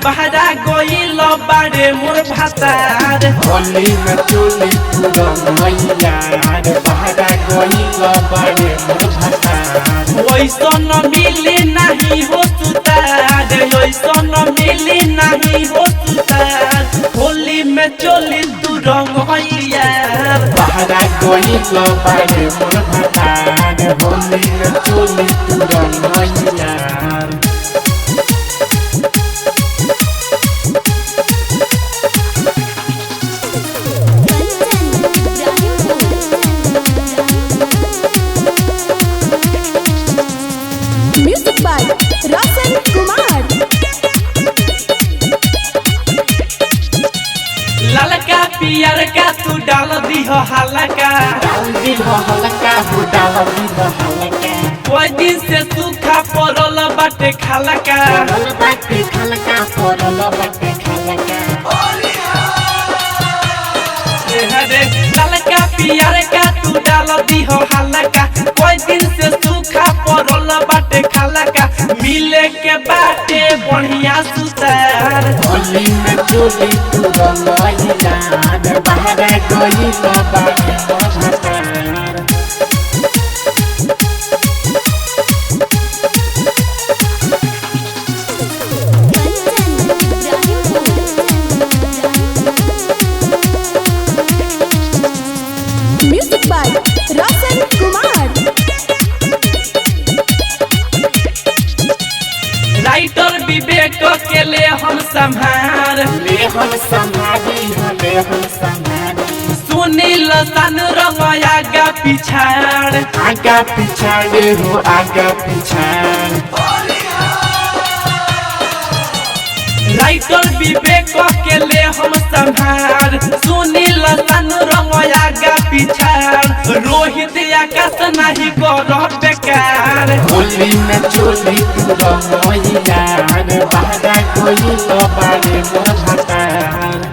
बहरा गइल बारे मोर भातार होली में चोली पूरा मैयार बहरा गइल बारे मोर भातार ओइसन मिले नहीं हो सुतार ओइसन मिले नहीं हो सुतार होली में चोली तू रंग यार बहरा गइल बारे मोर भातार होली में चोली पूरा मैयार म्यूजिक बाय रोशन कुमार। ललका पियर का तू डाल दी हो हल्का डाली हो हल्का हो डाली हो हल्का कोई दिन से सूखा पड़ल बाटे खलका परल बाटे खलका परल बाटे खलका ललका पियर का तू डाल दी हो हल्का कोई दिन से सूखा पड़ल बाटे खलका मिले के बाटे बढ़िया सुतार होली में चोली पूरा मैयार बहरा गइल बारे मोर भातार music by Roshan Kumar. Writer Vivek के ले हम संभार ले हम संभाली ले हम संभाली सुनील सन रंग आगा पिछाड़ आगा पिछाड़े हो आगा पिछाड़ राइटर विवेक के ले हम संभार सुनील सन रंग आगा पिछाड़ रोहित आकाश नहीं कर बेकार होली में चोली पूरा मैयार बहरा गइल बारे मोर भातार